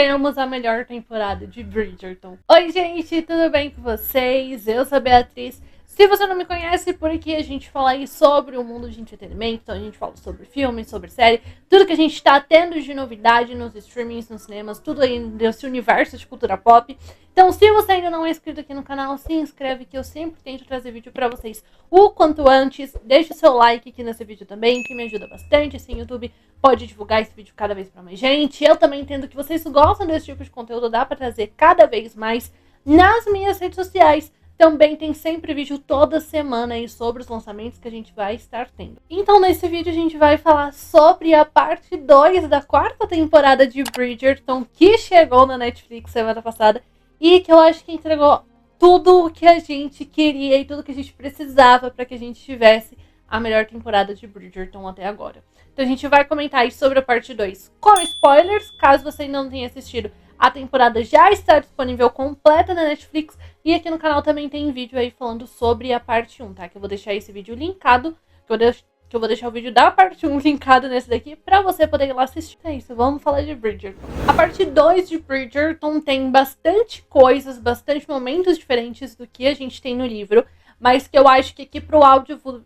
temos a melhor temporada de Bridgerton. Oi, gente, tudo bem com vocês? Eu sou a Beatriz. Se você não me conhece, por aqui a gente fala aí sobre o mundo de entretenimento, então a gente fala sobre filmes, sobre série, tudo que a gente tá tendo de novidade nos streamings, nos cinemas, tudo aí desse universo de cultura pop. Então, se você ainda não é inscrito aqui no canal, se inscreve que eu sempre tento trazer vídeo pra vocês o quanto antes. Deixa o seu like aqui nesse vídeo também, que me ajuda bastante, assim o YouTube pode divulgar esse vídeo cada vez pra mais gente. Eu também entendo que vocês gostam desse tipo de conteúdo, dá pra trazer cada vez mais nas minhas redes sociais. Também tem sempre vídeo toda semana aí sobre os lançamentos que a gente vai estar tendo. Então nesse vídeo a gente vai falar sobre a parte 2 da quarta temporada de Bridgerton, que chegou na Netflix semana passada e que eu acho que entregou tudo o que a gente queria e tudo que a gente precisava para que a gente tivesse a melhor temporada de Bridgerton até agora. Então a gente vai comentar aí sobre a parte 2 com spoilers, caso você ainda não tenha assistido. A temporada já está disponível completa na Netflix. E aqui no canal também tem vídeo aí falando sobre a parte 1, tá? Que eu vou deixar esse vídeo linkado. Que eu vou deixar o vídeo da parte 1 linkado nesse daqui pra você poder ir lá assistir. É isso, vamos falar de Bridgerton. A parte 2 de Bridgerton tem bastante coisas, bastante momentos diferentes do que a gente tem no livro. Mas que eu acho que aqui pro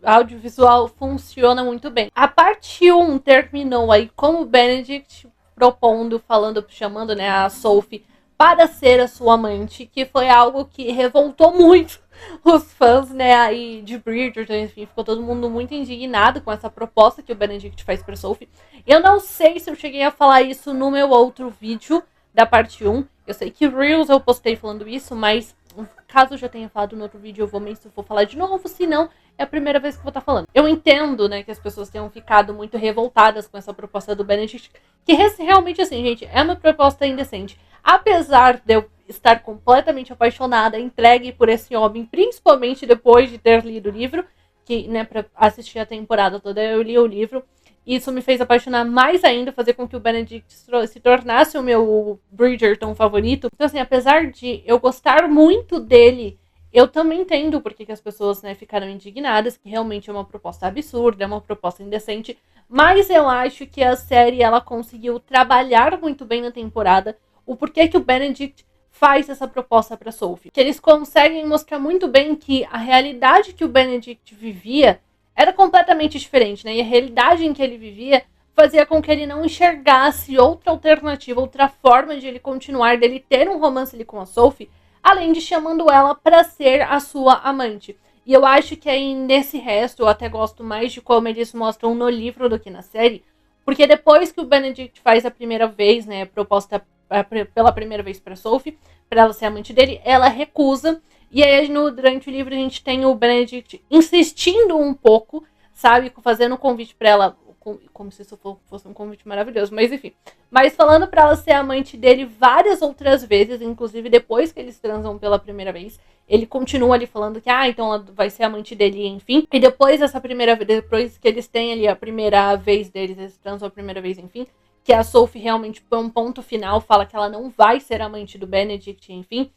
audiovisual funciona muito bem. A parte 1 terminou aí com o Benedict propondo, chamando, né, a Sophie para ser a sua amante, que foi algo que revoltou muito os fãs, né, aí de Bridgerton, enfim, ficou todo mundo muito indignado com essa proposta que o Benedict faz para Sophie. Eu não sei se eu cheguei a falar isso no meu outro vídeo da parte 1, eu sei que Reels eu postei falando isso, mas caso eu já tenha falado no outro vídeo, eu vou falar de novo, se não, é a primeira vez que eu vou estar falando. Eu entendo, né, que as pessoas tenham ficado muito revoltadas com essa proposta do Benedict, que realmente, assim, gente, é uma proposta indecente. Apesar de eu estar completamente apaixonada, entregue por esse homem, principalmente depois de ter lido o livro, que, né, pra assistir a temporada toda, eu li o livro, isso me fez apaixonar mais ainda, fazer com que o Benedict se tornasse o meu Bridgerton favorito. Então, assim, apesar de eu gostar muito dele, eu também entendo porque que as pessoas, né, ficaram indignadas, que realmente é uma proposta absurda, é uma proposta indecente, mas eu acho que a série, ela conseguiu trabalhar muito bem na temporada o porquê que o Benedict faz essa proposta para Sophie. Que eles conseguem mostrar muito bem que a realidade que o Benedict vivia era completamente diferente, né? E a realidade em que ele vivia fazia com que ele não enxergasse outra alternativa, outra forma de ele continuar, dele ter um romance ali com a Sophie, além de chamando ela para ser a sua amante. E eu acho que aí nesse resto, eu até gosto mais de como eles mostram no livro do que na série, porque depois que o Benedict faz a primeira vez, né, proposta pela primeira vez para Sophie, para ela ser amante dele, ela recusa. E aí durante o livro a gente tem o Benedict insistindo um pouco, sabe, fazendo um convite para ela, como se isso fosse um convite maravilhoso, mas enfim. Mas falando pra ela ser amante dele várias outras vezes, inclusive depois que eles transam pela primeira vez. Ele continua ali falando que, então ela vai ser amante dele, enfim. E depois dessa primeira vez, depois que eles têm ali a primeira vez deles, eles transam a primeira vez, enfim. Que a Sophie realmente põe um ponto final, fala que ela não vai ser amante do Benedict, enfim.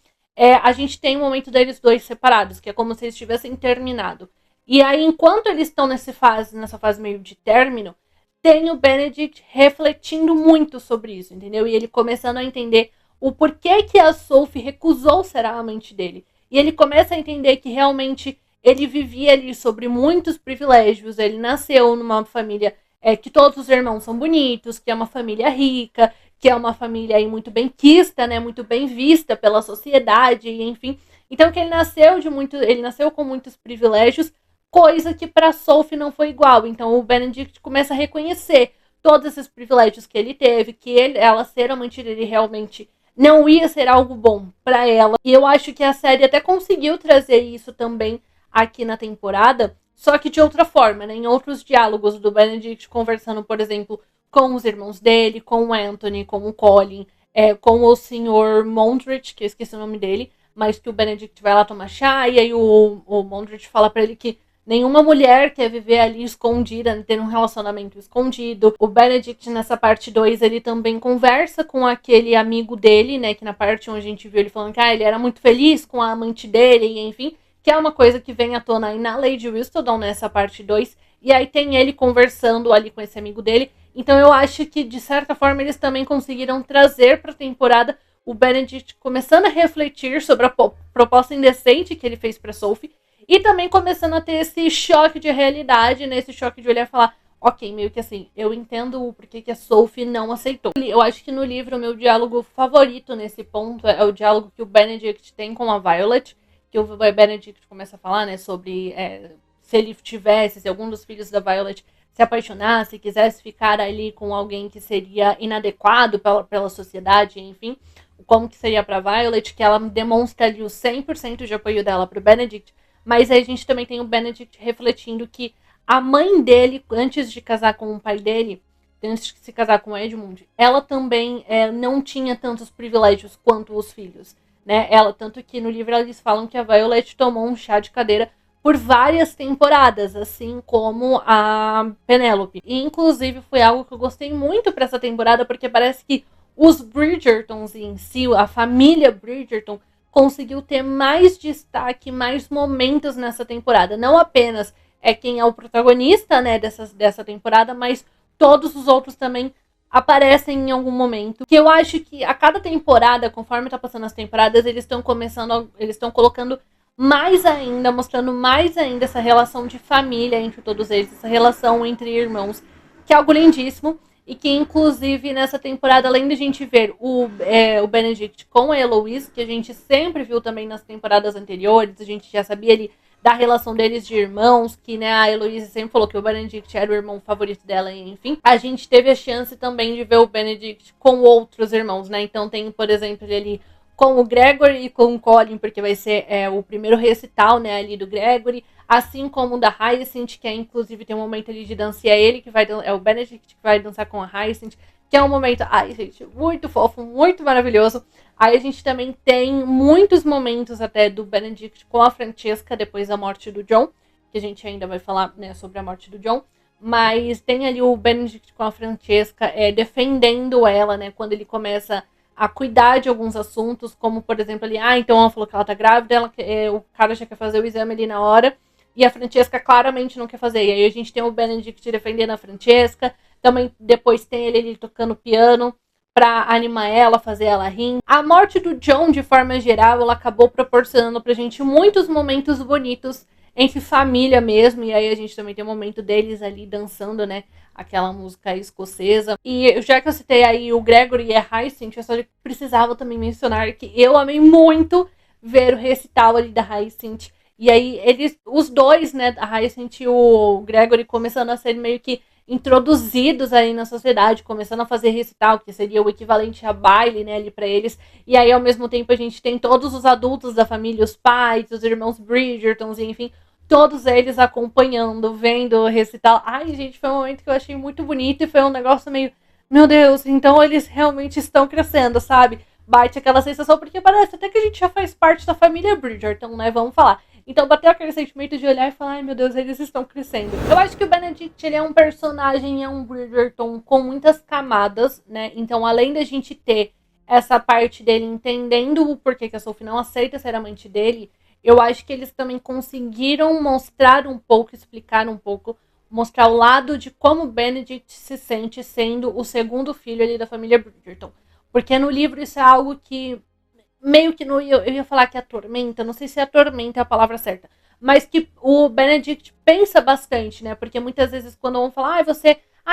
A gente tem um momento deles dois separados, que é como se eles tivessem terminado. E aí, enquanto eles estão nessa fase meio de término, tem o Benedict refletindo muito sobre isso, entendeu? E ele começando a entender o porquê que a Sophie recusou ser a amante dele. E ele começa a entender que realmente ele vivia ali sobre muitos privilégios, ele nasceu numa família que todos os irmãos são bonitos, que é uma família rica, que é uma família aí muito bem quista, né, muito bem vista pela sociedade, enfim. Então que ele nasceu com muitos privilégios, coisa que para Sophie não foi igual. Então o Benedict começa a reconhecer todos esses privilégios que ele teve, que ela ser amante dele realmente não ia ser algo bom para ela. E eu acho que a série até conseguiu trazer isso também aqui na temporada, só que de outra forma, né? Em outros diálogos do Benedict conversando, por exemplo, com os irmãos dele, com o Anthony, com o Colin, com o Sr. Mondrich, que eu esqueci o nome dele, mas que o Benedict vai lá tomar chá, e aí o Mondrich fala pra ele que nenhuma mulher quer viver ali escondida, ter um relacionamento escondido. O Benedict, nessa parte 2, ele também conversa com aquele amigo dele, né? Que na parte 1 a gente viu ele falando que ele era muito feliz com a amante dele, e enfim. Que é uma coisa que vem à tona aí na Lady Whistledown, nessa parte 2. E aí tem ele conversando ali com esse amigo dele. Então eu acho que, de certa forma, eles também conseguiram trazer para a temporada o Benedict começando a refletir sobre a proposta indecente que ele fez para Sophie e também começando a ter esse choque de realidade, né? Esse choque de olhar e falar, ok, meio que assim, eu entendo o porquê que a Sophie não aceitou. Eu acho que no livro o meu diálogo favorito nesse ponto é o diálogo que o Benedict tem com a Violet, que o Benedict começa a falar, né, sobre se ele tivesse, se algum dos filhos da Violet se apaixonasse, quisesse ficar ali com alguém que seria inadequado pela sociedade, enfim, como que seria para Violet, que ela demonstra ali o 100% de apoio dela para o Benedict, mas aí a gente também tem o Benedict refletindo que a mãe dele, antes de casar com o pai dele, antes de se casar com o Edmund, ela também não tinha tantos privilégios quanto os filhos, né? Ela, tanto que no livro eles falam que a Violet tomou um chá de cadeira por várias temporadas, assim como a Penélope. E, inclusive, foi algo que eu gostei muito para essa temporada, porque parece que os Bridgertons em si, a família Bridgerton, conseguiu ter mais destaque, mais momentos nessa temporada. Não apenas quem é o protagonista, né, dessa temporada, mas todos os outros também aparecem em algum momento. Que eu acho que a cada temporada, conforme tá passando as temporadas, eles estão colocando mais ainda, mostrando mais ainda essa relação de família entre todos eles, essa relação entre irmãos, que é algo lindíssimo. E que, inclusive, nessa temporada, além de a gente ver o Benedict com a Eloise, que a gente sempre viu também nas temporadas anteriores, a gente já sabia ali da relação deles de irmãos, que, né, a Eloise sempre falou que o Benedict era o irmão favorito dela, enfim. A gente teve a chance também de ver o Benedict com outros irmãos, né? Então tem, por exemplo, ele ali com o Gregory e com o Colin, porque vai ser o primeiro recital, né, ali do Gregory, assim como o da Hyacinth, que inclusive tem um momento ali de dança, e ele que vai, é o Benedict que vai dançar com a Hyacinth, que é um momento, ai gente, muito fofo, muito maravilhoso. Aí a gente também tem muitos momentos até do Benedict com a Francesca depois da morte do John, que a gente ainda vai falar, né, sobre a morte do John, mas tem ali o Benedict com a Francesca defendendo ela, né, quando ele começa a cuidar de alguns assuntos, como, por exemplo, ali, então ela falou que ela tá grávida, o cara já quer fazer o exame ali na hora, e a Francesca claramente não quer fazer. E aí a gente tem o Benedict defendendo a Francesca, também depois tem ele tocando piano pra animar ela, fazer ela rir. A morte do John, de forma geral, ela acabou proporcionando pra gente muitos momentos bonitos entre família mesmo, e aí a gente também tem o momento deles ali dançando, né, aquela música escocesa. E já que eu citei aí o Gregory e a Hyacinth, eu só precisava também mencionar que eu amei muito ver o recital ali da Hyacinth. E aí os dois, né, a Hyacinth e o Gregory, começando a ser meio que introduzidos aí na sociedade, começando a fazer recital, que seria o equivalente a baile, né, ali pra eles. E aí, ao mesmo tempo, a gente tem todos os adultos da família, os pais, os irmãos Bridgertons, enfim, todos eles acompanhando, vendo o recital. Ai, gente, foi um momento que eu achei muito bonito e foi um negócio meio, meu Deus, então eles realmente estão crescendo, sabe? Bate aquela sensação, porque parece até que a gente já faz parte da família Bridgerton, né? Vamos falar. Então bateu aquele sentimento de olhar e falar, ai meu Deus, eles estão crescendo. Eu acho que o Benedict, ele é um personagem, é um Bridgerton com muitas camadas, né? Então além da gente ter essa parte dele entendendo o porquê que a Sophie não aceita ser amante dele, eu acho que eles também conseguiram mostrar um pouco, explicar um pouco, mostrar o lado de como o Benedict se sente sendo o segundo filho ali da família Bridgerton. Porque no livro isso é algo que meio que eu ia falar que atormenta, não sei se atormenta é a palavra certa, mas que o Benedict pensa bastante, né? Porque muitas vezes quando vão falar,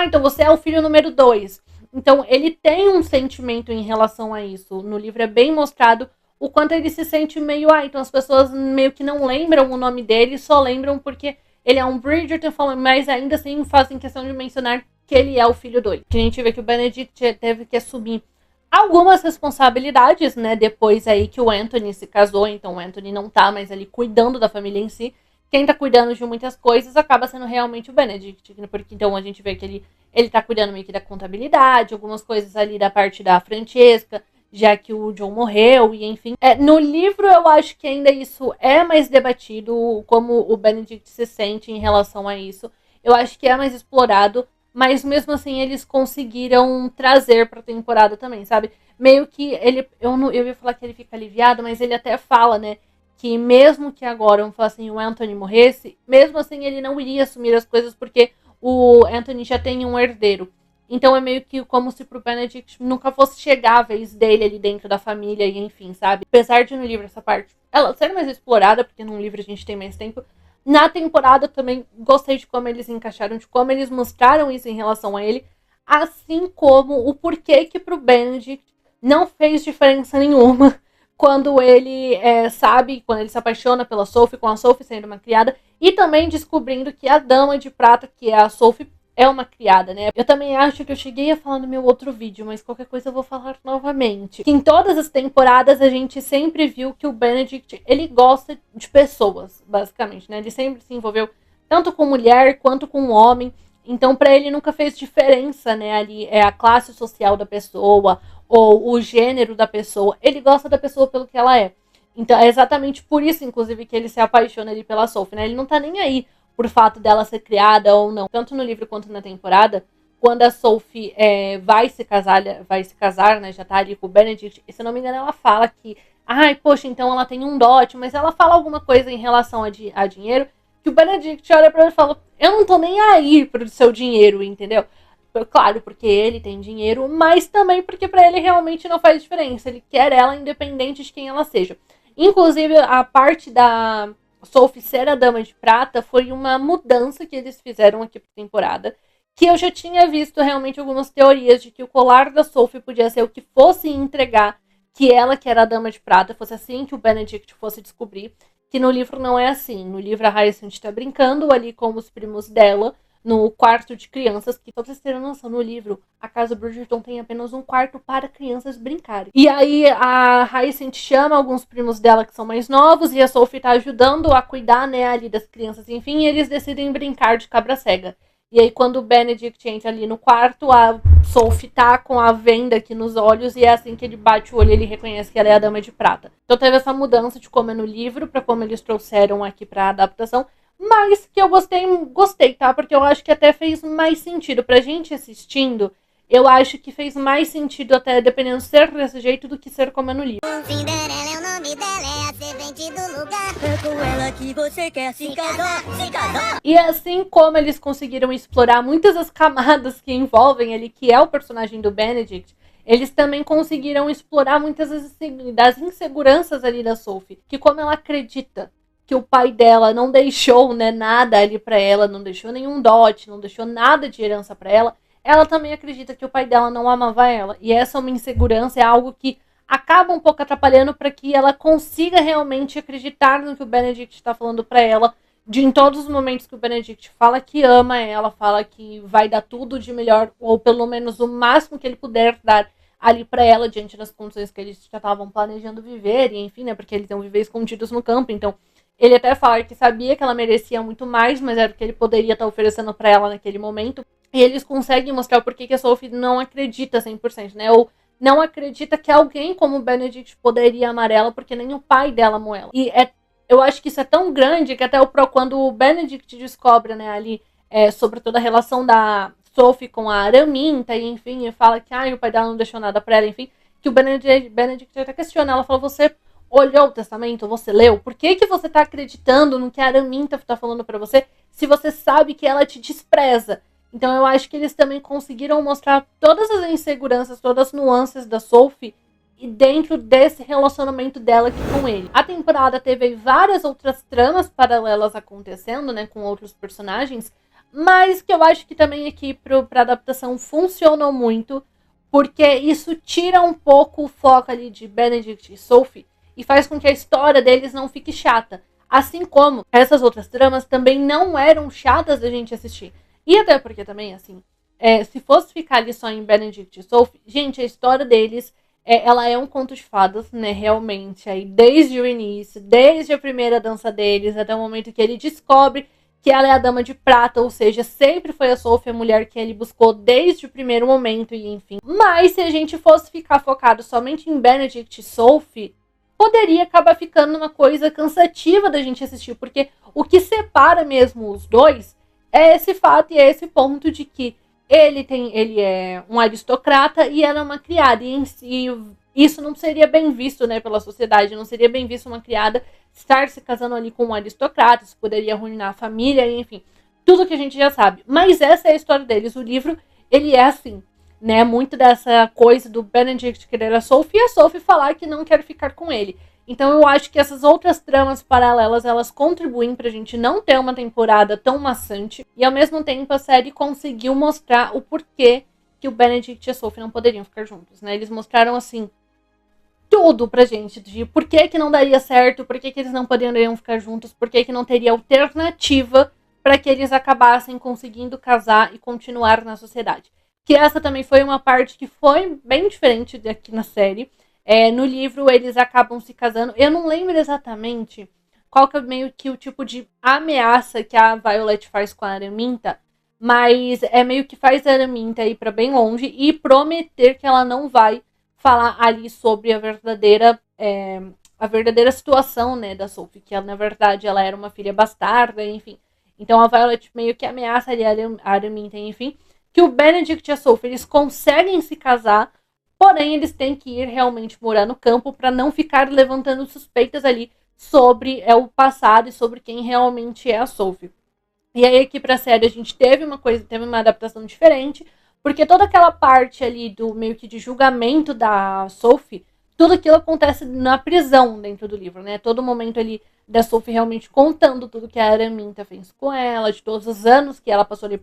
então você é o filho número 2. Então ele tem um sentimento em relação a isso. No livro é bem mostrado o quanto ele se sente meio, então as pessoas meio que não lembram o nome dele, só lembram porque ele é um Bridgerton, mas ainda assim fazem questão de mencionar que ele é o filho doido. A gente vê que o Benedict teve que assumir algumas responsabilidades, né, depois aí que o Anthony se casou, então o Anthony não tá mais ali cuidando da família em si. Quem tá cuidando de muitas coisas acaba sendo realmente o Benedict, porque então a gente vê que ele tá cuidando meio que da contabilidade, algumas coisas ali da parte da Francesca, já que o John morreu, e enfim. No livro eu acho que ainda isso é mais debatido, como o Benedict se sente em relação a isso. Eu acho que é mais explorado, mas mesmo assim eles conseguiram trazer pra temporada também, sabe? Meio que eu ia falar que ele fica aliviado, mas ele até fala, né, que mesmo que agora, vamos falar assim, o Anthony morresse, mesmo assim ele não iria assumir as coisas porque o Anthony já tem um herdeiro. Então é meio que como se pro Benedict nunca fosse chegar a vez dele ali dentro da família e enfim, sabe? Apesar de no livro essa parte ela ser mais explorada, porque num livro a gente tem mais tempo, na temporada também gostei de como eles encaixaram, de como eles mostraram isso em relação a ele, assim como o porquê que pro Benedict não fez diferença nenhuma quando ele sabe, quando ele se apaixona pela Sophie, com a Sophie sendo uma criada, e também descobrindo que a Dama de Prata, que é a Sophie, é uma criada, né? Eu também acho que eu cheguei a falar no meu outro vídeo, mas qualquer coisa eu vou falar novamente. Que em todas as temporadas a gente sempre viu que o Benedict, ele gosta de pessoas, basicamente, né? Ele sempre se envolveu tanto com mulher quanto com homem. Então, para ele nunca fez diferença, né? Ali é a classe social da pessoa ou o gênero da pessoa. Ele gosta da pessoa pelo que ela é. Então, é exatamente por isso, inclusive, que ele se apaixona ali pela Sophie, né? Ele não tá nem aí por fato dela ser criada ou não. Tanto no livro quanto na temporada, quando a Sophie vai se casar, né? Já tá ali com o Benedict. E se eu não me engano, ela fala que, ai, poxa, então ela tem um dote, mas ela fala alguma coisa em relação a dinheiro, que o Benedict olha pra ela e fala, eu não tô nem aí pro seu dinheiro, entendeu? Claro, porque ele tem dinheiro, mas também porque pra ele realmente não faz diferença. Ele quer ela independente de quem ela seja. Inclusive, a parte da Sophie ser a Dama de Prata foi uma mudança que eles fizeram aqui pra temporada. Que eu já tinha visto realmente algumas teorias de que o colar da Sophie podia ser o que fosse entregar que ela, que era a Dama de Prata, fosse assim que o Benedict fosse descobrir. Que no livro não é assim. No livro a Hyacinth tá brincando ali com os primos dela no quarto de crianças, que pra vocês terem noção, no livro, a casa Bridgerton tem apenas um quarto para crianças brincarem. E aí a Hyacinth chama alguns primos dela que são mais novos, e a Sophie tá ajudando a cuidar, né, ali das crianças, enfim, e eles decidem brincar de cabra cega. E aí quando o Benedict entra ali no quarto, a Sophie tá com a venda aqui nos olhos, e é assim que ele bate o olho, ele reconhece que ela é a Dama de Prata. Então teve essa mudança de como é no livro, pra como eles trouxeram aqui pra adaptação, mas que eu gostei, tá? Porque eu acho que até fez mais sentido pra gente assistindo. Eu acho que fez mais sentido até dependendo ser desse jeito do que ser como é no livro. Cinderela é o nome dela, é a servente do lugar. É com ela que você quer se casar, se casar. E assim como eles conseguiram explorar muitas das camadas que envolvem ele, que é o personagem do Benedict, eles também conseguiram explorar muitas das inseguranças ali da Sophie. Que como ela acredita que o pai dela não deixou, né, nada ali pra ela, não deixou nenhum dote, não deixou nada de herança pra ela, ela também acredita que o pai dela não amava ela. E essa é uma insegurança, é algo que acaba um pouco atrapalhando para que ela consiga realmente acreditar no que o Benedict está falando para ela, de em todos os momentos que o Benedict fala que ama ela, fala que vai dar tudo de melhor, ou pelo menos o máximo que ele puder dar ali para ela, diante das condições que eles já estavam planejando viver, e enfim, né, porque eles iam viver escondidos no campo, então ele até fala que sabia que ela merecia muito mais, mas era o que ele poderia estar oferecendo para ela naquele momento. E eles conseguem mostrar por que a Sophie não acredita 100%, né? Ou não acredita que alguém como o Benedict poderia amar ela, porque nem o pai dela amou ela. E eu acho que isso é tão grande que até quando o Benedict descobre, né, ali, sobre toda a relação da Sophie com a Araminta, e enfim, e fala que o pai dela não deixou nada pra ela, enfim, que o Benedict até questiona ela, fala, você olhou o testamento, você leu? Por que você tá acreditando no que a Araminta tá falando pra você, se você sabe que ela te despreza? Então eu acho que eles também conseguiram mostrar todas as inseguranças, todas as nuances da Sophie e dentro desse relacionamento dela aqui com ele. A temporada teve várias outras tramas paralelas acontecendo, né, com outros personagens, mas que eu acho que também aqui pra adaptação funcionou muito, porque isso tira um pouco o foco ali de Benedict e Sophie e faz com que a história deles não fique chata. Assim como essas outras tramas também não eram chatas da gente assistir. E até porque também, assim, se fosse ficar ali só em Benedict e Sophie, gente, a história deles, ela é um conto de fadas, né, realmente. Aí, desde o início, desde a primeira dança deles, até o momento que ele descobre que ela é a Dama de Prata, ou seja, sempre foi a Sophie a mulher que ele buscou desde o primeiro momento, e enfim. Mas se a gente fosse ficar focado somente em Benedict e Sophie, poderia acabar ficando uma coisa cansativa da gente assistir, porque o que separa mesmo os dois é esse fato e é esse ponto de que ele é um aristocrata e ela é uma criada, e isso não seria bem visto, né, pela sociedade, não seria bem visto uma criada estar se casando ali com um aristocrata, isso poderia arruinar a família, enfim, tudo que a gente já sabe. Mas essa é a história deles. O livro, ele é assim, né? Muito dessa coisa do Benedict querer a Sophie e a Sophie falar que não quer ficar com ele. Então eu acho que essas outras tramas paralelas, elas contribuem pra gente não ter uma temporada tão maçante. E ao mesmo tempo a série conseguiu mostrar o porquê que o Benedict e a Sophie não poderiam ficar juntos, né? Eles mostraram, assim, tudo pra gente, de por que não daria certo, por que eles não poderiam ficar juntos, por que não teria alternativa para que eles acabassem conseguindo casar e continuar na sociedade. Que essa também foi uma parte que foi bem diferente aqui na série. No livro eles acabam se casando. Eu não lembro exatamente qual que é meio que o tipo de ameaça que a Violet faz com a Araminta, mas é meio que faz a Araminta ir para bem longe e prometer que ela não vai falar ali sobre a verdadeira situação, né, da Sophie, que ela, na verdade ela era uma filha bastarda, enfim. Então a Violet meio que ameaça ali a Araminta, enfim, que o Benedict e a Sophie, eles conseguem se casar, porém eles têm que ir realmente morar no campo para não ficar levantando suspeitas ali sobre o passado e sobre quem realmente é a Sophie. E aí aqui pra série a gente teve uma adaptação diferente, porque toda aquela parte ali do meio que de julgamento da Sophie, tudo aquilo acontece na prisão dentro do livro, né? Todo momento ali da Sophie realmente contando tudo que a Araminta fez com ela, de todos os anos que ela passou ali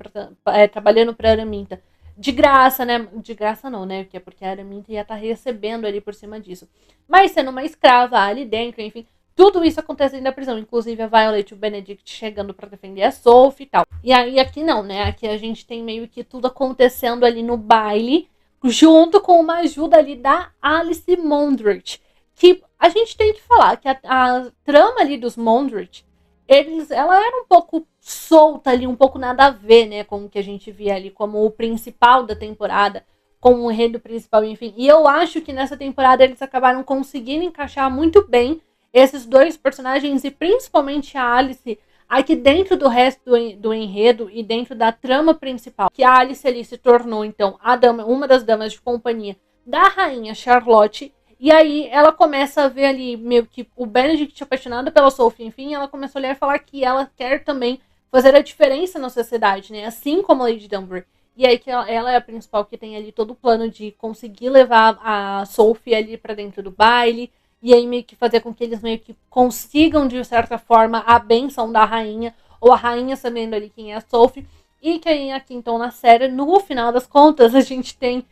trabalhando pra Araminta. De graça, né? De graça não, né? Porque a Araminta ia estar recebendo ali por cima disso. Mas sendo uma escrava ali dentro, enfim. Tudo isso acontece dentro da prisão, inclusive a Violet e o Benedict chegando pra defender a Sophie e tal. E aí aqui não, né? Aqui a gente tem meio que tudo acontecendo ali no baile, junto com uma ajuda ali da Alice Mondrich. Que a gente tem que falar que a trama ali dos Mondrich, ela era um pouco solta ali, um pouco nada a ver, né? Com o que a gente via ali como o principal da temporada, como o enredo principal, enfim. E eu acho que nessa temporada eles acabaram conseguindo encaixar muito bem esses dois personagens e principalmente a Alice aqui dentro do resto do enredo e dentro da trama principal. Que a Alice ali se tornou, então, uma das damas de companhia da rainha Charlotte. E aí ela começa a ver ali meio que o Benedict apaixonado pela Sophie, enfim, ela começa a olhar e falar que ela quer também fazer a diferença na sociedade, né? Assim como a Lady Dunbury. E aí que ela é a principal que tem ali todo o plano de conseguir levar a Sophie ali pra dentro do baile. E aí meio que fazer com que eles meio que consigam, de certa forma, a bênção da rainha. Ou a rainha sabendo ali quem é a Sophie. E que aí aqui, então, na série, no final das contas, a gente tem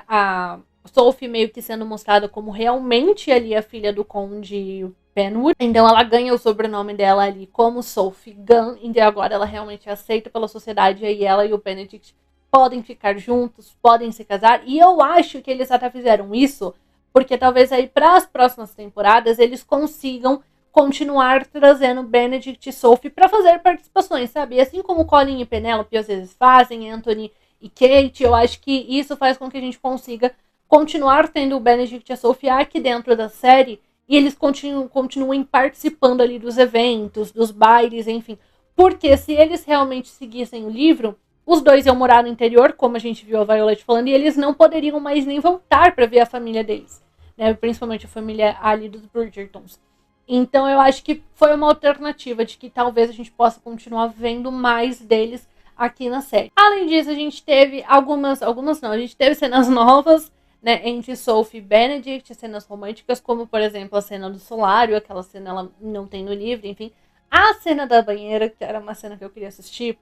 a Sophie meio que sendo mostrada como realmente ali a filha do Conde Penwood. Então ela ganha o sobrenome dela ali como Sophie Gunn. E agora ela realmente é aceita pela sociedade. E aí ela e o Benedict podem ficar juntos, podem se casar. E eu acho que eles até fizeram isso porque talvez aí para as próximas temporadas eles consigam continuar trazendo Benedict e Sophie para fazer participações, sabe? Assim como Colin e Penelope às vezes fazem, Anthony e Kate, eu acho que isso faz com que a gente consiga continuar tendo o Benedict e a Sophie aqui dentro da série e eles continuem participando ali dos eventos, dos bailes, enfim. Porque se eles realmente seguissem o livro, os dois iam morar no interior, como a gente viu a Violet falando, e eles não poderiam mais nem voltar para ver a família deles, né? Principalmente a família ali dos Bridgertons. Então eu acho que foi uma alternativa de que talvez a gente possa continuar vendo mais deles aqui na série. Além disso, a gente teve a gente teve cenas novas, né, entre Sophie e Benedict, cenas românticas, como por exemplo a cena do solário, aquela cena ela não tem no livro, enfim. A cena da banheira, que era uma cena que eu queria assistir,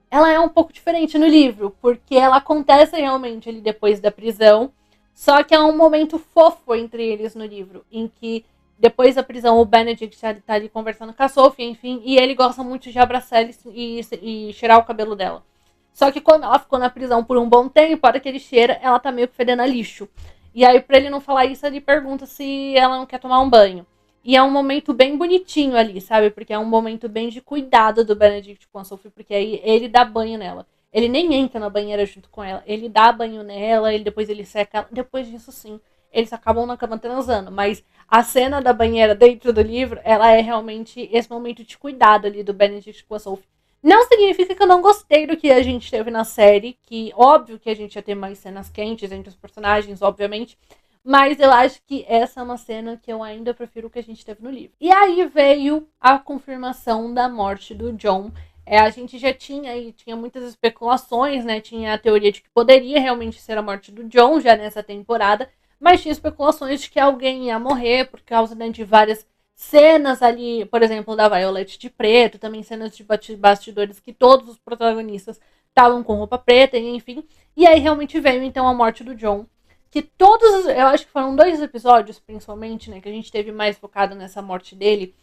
ela é um pouco diferente no livro, porque ela acontece realmente ali depois da prisão, só que é um momento fofo entre eles no livro, em que depois da prisão o Benedict tá ali conversando com a Sophie, enfim, e ele gosta muito de abraçar ela e cheirar o cabelo dela. Só que quando ela ficou na prisão por um bom tempo, a hora que ele cheira, ela tá meio que fedendo a lixo. E aí, pra ele não falar isso, ele pergunta se ela não quer tomar um banho. E é um momento bem bonitinho ali, sabe? Porque é um momento bem de cuidado do Benedict com a Sophie, porque aí ele dá banho nela. Ele nem entra na banheira junto com ela. Ele dá banho nela, depois ele seca ela. Depois disso, sim, eles acabam na cama transando. Mas a cena da banheira dentro do livro, ela é realmente esse momento de cuidado ali do Benedict com a Sophie. Não significa que eu não gostei do que a gente teve na série, que óbvio que a gente ia ter mais cenas quentes entre os personagens, obviamente, mas eu acho que essa é uma cena que eu ainda prefiro que a gente teve no livro. E aí veio a confirmação da morte do John. A gente já tinha muitas especulações, né? Tinha a teoria de que poderia realmente ser a morte do Jon já nessa temporada, mas tinha especulações de que alguém ia morrer por causa, né, de várias cenas ali, por exemplo, da Violet de preto, também cenas de bastidores que todos os protagonistas estavam com roupa preta, e enfim. E aí realmente veio então a morte do Jon, que todos, eu acho que foram 2 episódios, principalmente, né, que a gente teve mais focado nessa morte dele.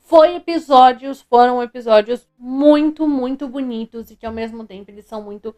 Foram episódios muito, muito bonitos e que ao mesmo tempo eles são muito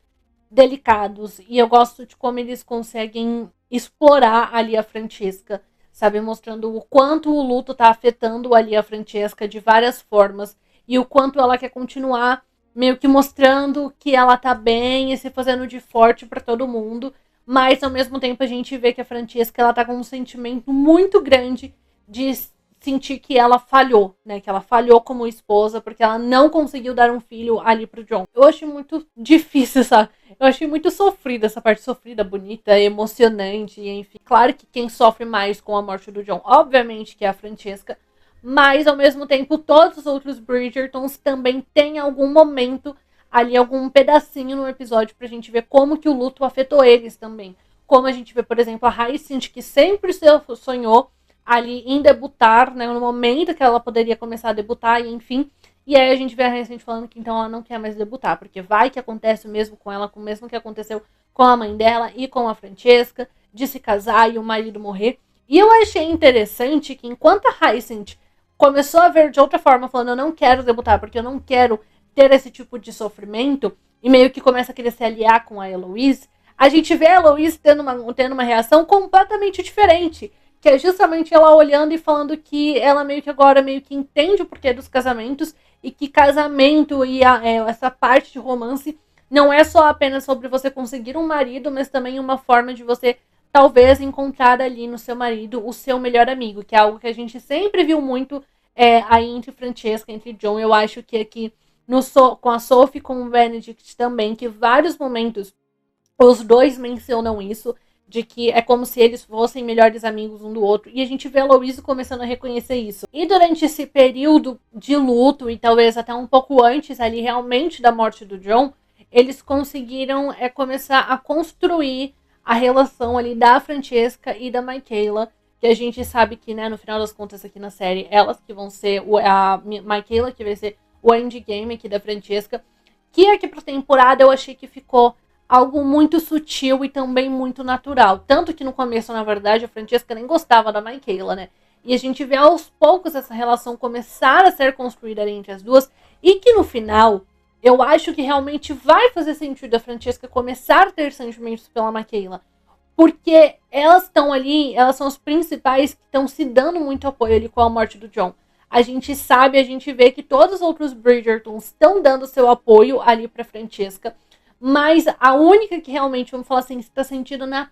delicados. E eu gosto de como eles conseguem explorar ali a Francesca, sabe? Mostrando o quanto o luto tá afetando ali a Francesca de várias formas e o quanto ela quer continuar meio que mostrando que ela tá bem e se fazendo de forte para todo mundo. Mas ao mesmo tempo a gente vê que a Francesca ela tá com um sentimento muito grande de sentir que ela falhou, né? Que ela falhou como esposa, porque ela não conseguiu dar um filho ali pro Jon. Eu achei muito difícil, sabe? Eu achei muito sofrida, essa parte sofrida, bonita, emocionante, enfim. Claro que quem sofre mais com a morte do Jon, obviamente, que é a Francesca, mas ao mesmo tempo, todos os outros Bridgertons também têm algum momento ali, algum pedacinho no episódio pra gente ver como que o luto afetou eles também. Como a gente vê, por exemplo, a Hyacinth, que sempre sonhou ali em debutar, né, no momento que ela poderia começar a debutar, e enfim. E aí a gente vê a Hyacinth falando que então ela não quer mais debutar, porque vai que acontece o mesmo com ela, com o mesmo que aconteceu com a mãe dela e com a Francesca, de se casar e o marido morrer. E eu achei interessante que enquanto a Hyacinth começou a ver de outra forma, falando eu não quero debutar, porque eu não quero ter esse tipo de sofrimento, e meio que começa a querer se aliar com a Eloise, a gente vê a Eloise tendo uma reação completamente diferente, que é justamente ela olhando e falando que ela meio que agora meio que entende o porquê dos casamentos e que casamento e essa parte de romance não é só apenas sobre você conseguir um marido, mas também uma forma de você talvez encontrar ali no seu marido o seu melhor amigo, que é algo que a gente sempre viu muito aí entre Francesca, entre Jon. Eu acho que aqui com a Sophie e com o Benedict também, que vários momentos os dois mencionam isso, de que é como se eles fossem melhores amigos um do outro. E a gente vê a Louise começando a reconhecer isso. E durante esse período de luto, e talvez até um pouco antes ali realmente da morte do Jon, eles conseguiram começar a construir a relação ali da Francesca e da Michaela, que a gente sabe que, né, no final das contas aqui na série, elas que vão ser, a Michaela que vai ser o endgame aqui da Francesca, que aqui pra temporada eu achei que ficou algo muito sutil e também muito natural. Tanto que no começo, na verdade, a Francesca nem gostava da Michaela, né? E a gente vê aos poucos essa relação começar a ser construída entre as duas. E que no final, eu acho que realmente vai fazer sentido a Francesca começar a ter sentimentos pela Michaela. Porque elas estão ali, elas são as principais que estão se dando muito apoio ali com a morte do Jon. A gente sabe, a gente vê que todos os outros Bridgertons estão dando seu apoio ali pra Francesca. Mas a única que realmente, vamos falar assim, está sentindo na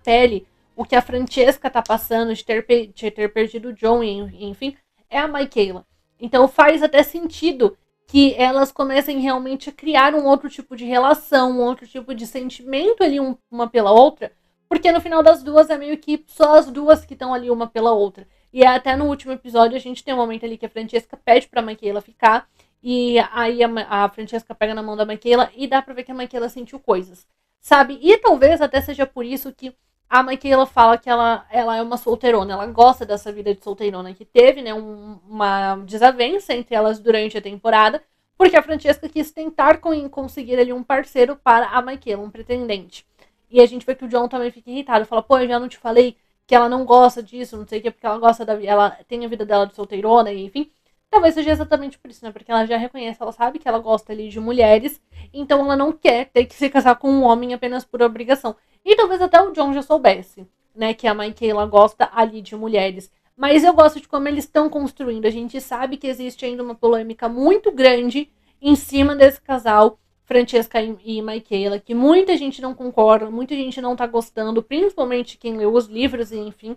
pele o que a Francesca tá passando de ter perdido o Jon, enfim, é a Michaela. Então faz até sentido que elas comecem realmente a criar um outro tipo de relação, um outro tipo de sentimento ali uma pela outra, porque no final das duas é meio que só as duas que estão ali uma pela outra. E até no último episódio a gente tem um momento ali que a Francesca pede pra Michaela ficar, e aí a Francesca pega na mão da Michaela e dá pra ver que a Michaela sentiu coisas, sabe? E talvez até seja por isso que a Michaela fala que ela é uma solteirona, ela gosta dessa vida de solteirona, que teve, né, uma desavença entre elas durante a temporada, porque a Francesca quis tentar conseguir ali um parceiro para a Michaela, um pretendente. E a gente vê que o Jon também fica irritado, fala, pô, eu já não te falei que ela não gosta disso, não sei o que, porque ela gosta ela tem a vida dela de solteirona, e enfim. Talvez seja exatamente por isso, né? Porque ela já reconhece, ela sabe que ela gosta ali de mulheres, então ela não quer ter que se casar com um homem apenas por obrigação. E talvez até o Jon já soubesse, né? Que a Michaela gosta ali de mulheres. Mas eu gosto de como eles estão construindo. A gente sabe que existe ainda uma polêmica muito grande em cima desse casal, Francesca e Michaela, que muita gente não concorda, muita gente não tá gostando, principalmente quem leu os livros e enfim.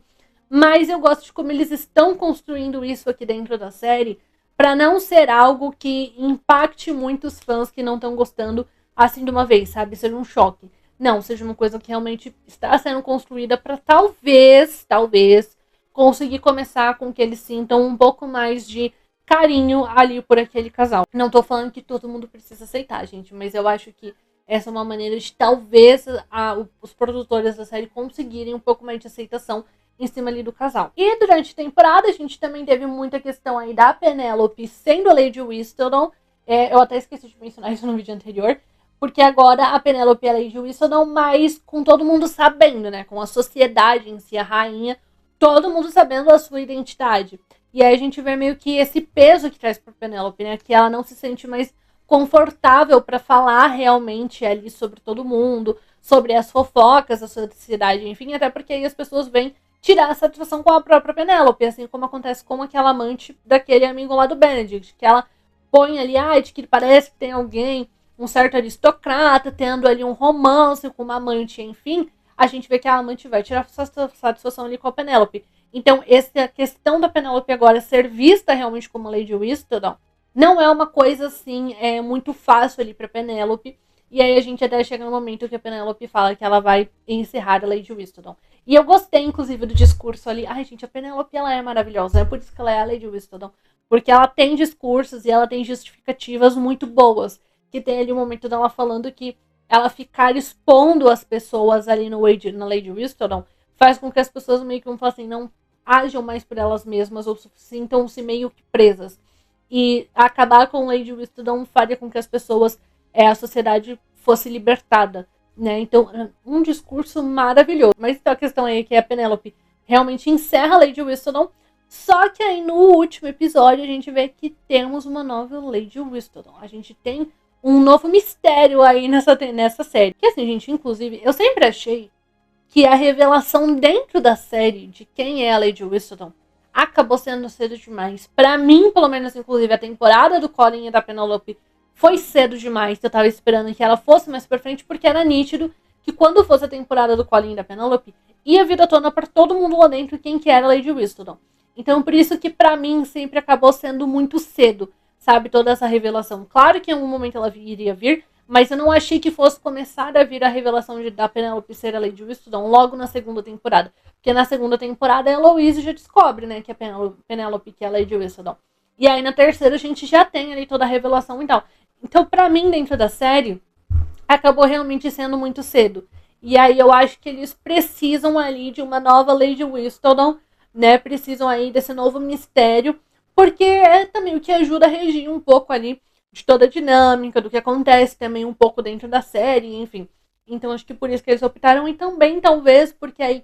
Mas eu gosto de como eles estão construindo isso aqui dentro da série para não ser algo que impacte muitos fãs que não estão gostando assim de uma vez, sabe? Seja um choque. Não, seja uma coisa que realmente está sendo construída para talvez, conseguir começar com que eles sintam um pouco mais de carinho ali por aquele casal. Não tô falando que todo mundo precisa aceitar, gente, mas eu acho que essa é uma maneira de talvez os produtores da série conseguirem um pouco mais de aceitação em cima ali do casal. E durante a temporada a gente também teve muita questão aí da Penélope sendo a Lady Whistledown. Eu até esqueci de mencionar isso no vídeo anterior, porque agora a Penélope é a Lady Whistledown, mas com todo mundo sabendo, né? Com a sociedade em si, a rainha, todo mundo sabendo a sua identidade. E aí a gente vê meio que esse peso que traz pra Penélope, né? Que ela não se sente mais confortável para falar realmente ali sobre todo mundo, sobre as fofocas da sociedade, enfim, até porque aí as pessoas vêm tirar a satisfação com a própria Penélope, assim como acontece com aquela amante daquele amigo lá do Benedict, que ela põe ali, de que parece que tem alguém, um certo aristocrata, tendo ali um romance com uma amante, enfim, a gente vê que a amante vai tirar satisfação ali com a Penélope. Então, essa questão da Penélope agora ser vista realmente como Lady Whistledown não é uma coisa assim, muito fácil ali pra Penélope. E aí a gente até chega no momento que a Penélope fala que ela vai encerrar a Lady Whistledown. E eu gostei, inclusive, do discurso ali. Ai, gente, a Penélope, ela é maravilhosa. É por isso que ela é a Lady Whistledown. Porque ela tem discursos e ela tem justificativas muito boas. Que tem ali o momento dela falando que ela ficar expondo as pessoas ali na Lady Whistledown faz com que as pessoas meio que vão falar assim, não ajam mais por elas mesmas ou sintam-se meio que presas. E acabar com Lady Whistledown faria com que as pessoas, a sociedade fosse libertada, né? Então, um discurso maravilhoso. Mas então a questão aí é que a Penélope realmente encerra a Lady Whistledown, só que aí no último episódio a gente vê que temos uma nova Lady Whistledown. A gente tem um novo mistério aí nessa série. Que assim, gente, inclusive, eu sempre achei que a revelação dentro da série de quem é a Lady Whistledown acabou sendo cedo demais. Pra mim, pelo menos, inclusive, a temporada do Colin e da Penélope foi cedo demais. Eu tava esperando que ela fosse mais pra frente, porque era nítido que quando fosse a temporada do Colin e da Penélope, ia vir à tona pra todo mundo lá dentro quem que era a Lady Whistledown. Então, por isso que pra mim sempre acabou sendo muito cedo, sabe, toda essa revelação. Claro que em algum momento ela iria vir, mas eu não achei que fosse começar a vir a revelação da Penélope ser a Lady Whistledown logo na segunda temporada. Porque na segunda temporada a Eloise já descobre, né, que a Penélope que é a Lady Whistledown. E aí na terceira a gente já tem ali toda a revelação e tal. Então, pra mim, dentro da série, acabou realmente sendo muito cedo. E aí eu acho que eles precisam ali de uma nova Lady Whistledown, né? Precisam aí desse novo mistério, porque é também o que ajuda a regir um pouco ali de toda a dinâmica, do que acontece também um pouco dentro da série, enfim. Então acho que por isso que eles optaram, e também talvez porque aí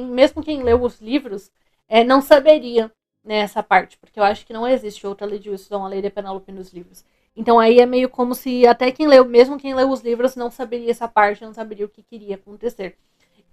mesmo quem leu os livros não saberia, né, essa parte, porque eu acho que não existe outra Lady Whistledown, a Lady Penélope nos livros. Então aí é meio como se até mesmo quem leu os livros não saberia essa parte, não saberia o que queria acontecer.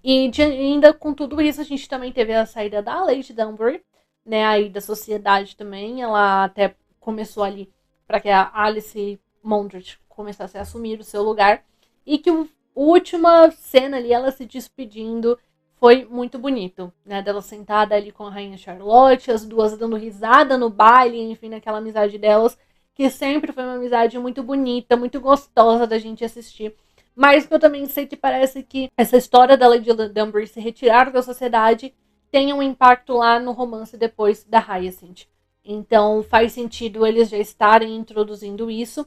E ainda com tudo isso, a gente também teve a saída da Lady Danbury, né, aí da sociedade também. Ela até começou ali para que a Alice Mondrich começasse a assumir o seu lugar. E que a última cena ali, ela se despedindo, foi muito bonito, né, dela sentada ali com a Rainha Charlotte, as duas dando risada no baile, enfim, naquela amizade delas, que sempre foi uma amizade muito bonita, muito gostosa da gente assistir. Mas que eu também sei que parece que essa história da Lady Danbury se retirar da sociedade tem um impacto lá no romance depois da Hyacinth. Então faz sentido eles já estarem introduzindo isso.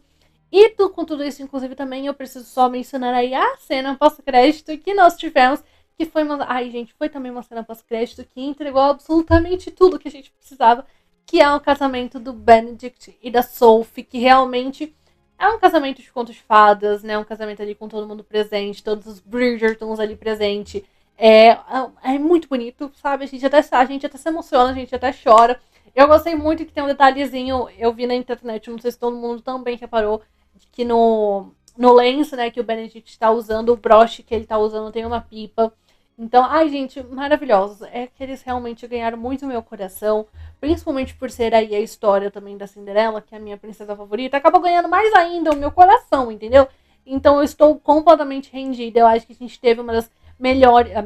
E com tudo isso, inclusive, também eu preciso só mencionar aí a cena pós-crédito que nós tivemos, que foi foi também uma cena pós-crédito que entregou absolutamente tudo que a gente precisava, que é o casamento do Benedict e da Sophie, que realmente é um casamento de contos de fadas, né? Um casamento ali com todo mundo presente, todos os Bridgertons ali presente. É muito bonito, sabe? A gente até se emociona, a gente até chora. Eu gostei muito que tem um detalhezinho, eu vi na internet, não sei se todo mundo também reparou, que no lenço, né, que o Benedict está usando, o broche que ele está usando tem uma pipa. Então, gente, maravilhosos. É que eles realmente ganharam muito o meu coração, principalmente por ser aí a história também da Cinderela, que é a minha princesa favorita, acabou ganhando mais ainda o meu coração, entendeu? Então eu estou completamente rendida. Eu acho que a gente teve uma das melhores, a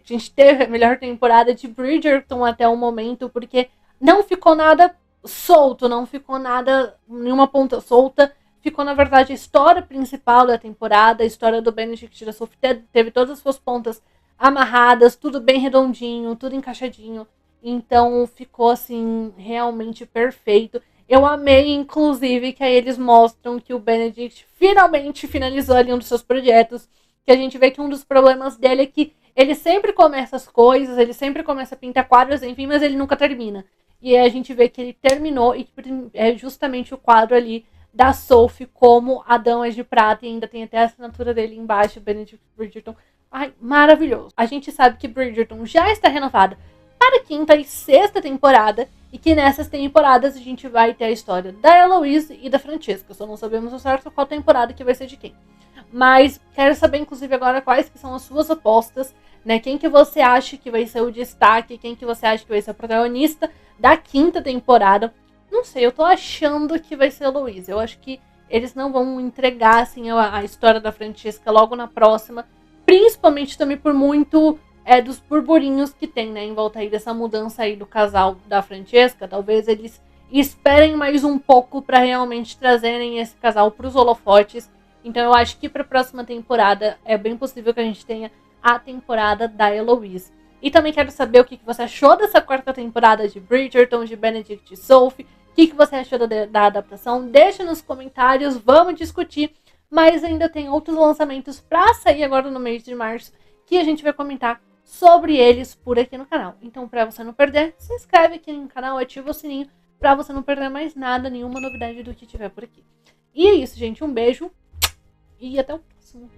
gente teve a melhor temporada de Bridgerton até o momento, porque não ficou nada solto, não ficou nada, nenhuma ponta solta. Ficou, na verdade, a história principal da temporada, a história do Benedict e da Sophie teve todas as suas pontas amarradas, tudo bem redondinho, tudo encaixadinho. Então ficou assim realmente perfeito. Eu amei, inclusive, que aí eles mostram que o Benedict finalmente finalizou ali um dos seus projetos. Que a gente vê que um dos problemas dele é que ele sempre começa as coisas, ele sempre começa a pintar quadros, enfim, mas ele nunca termina. E aí a gente vê que ele terminou e que é justamente o quadro ali da Sophie como a Dama de Prata, e ainda tem até a assinatura dele embaixo, Benedict Bridgerton. Ai, maravilhoso. A gente sabe que Bridgerton já está renovada para a 5ª e 6ª temporada, e que nessas temporadas a gente vai ter a história da Eloise e da Francesca. Só não sabemos ao certo qual temporada que vai ser de quem. Mas quero saber, inclusive, agora quais que são as suas apostas, né? Quem que você acha que vai ser o destaque, quem que você acha que vai ser o protagonista da 5ª temporada. Não sei, eu tô achando que vai ser a Eloise. Eu acho que eles não vão entregar, assim, a história da Francesca logo na próxima, principalmente também por muito dos burburinhos que tem, né, em volta aí dessa mudança aí do casal da Francesca. Talvez eles esperem mais um pouco para realmente trazerem esse casal pros holofotes. Então eu acho que para a próxima temporada é bem possível que a gente tenha a temporada da Eloise. E também quero saber o que você achou dessa 4ª temporada de Bridgerton, de Benedict e Sophie. O que você achou da adaptação? Deixa nos comentários, vamos discutir. Mas ainda tem outros lançamentos para sair agora no mês de março, que a gente vai comentar sobre eles por aqui no canal. Então, para você não perder, se inscreve aqui no canal, ativa o sininho para você não perder mais nada, nenhuma novidade do que tiver por aqui. E é isso, gente. Um beijo e até o próximo.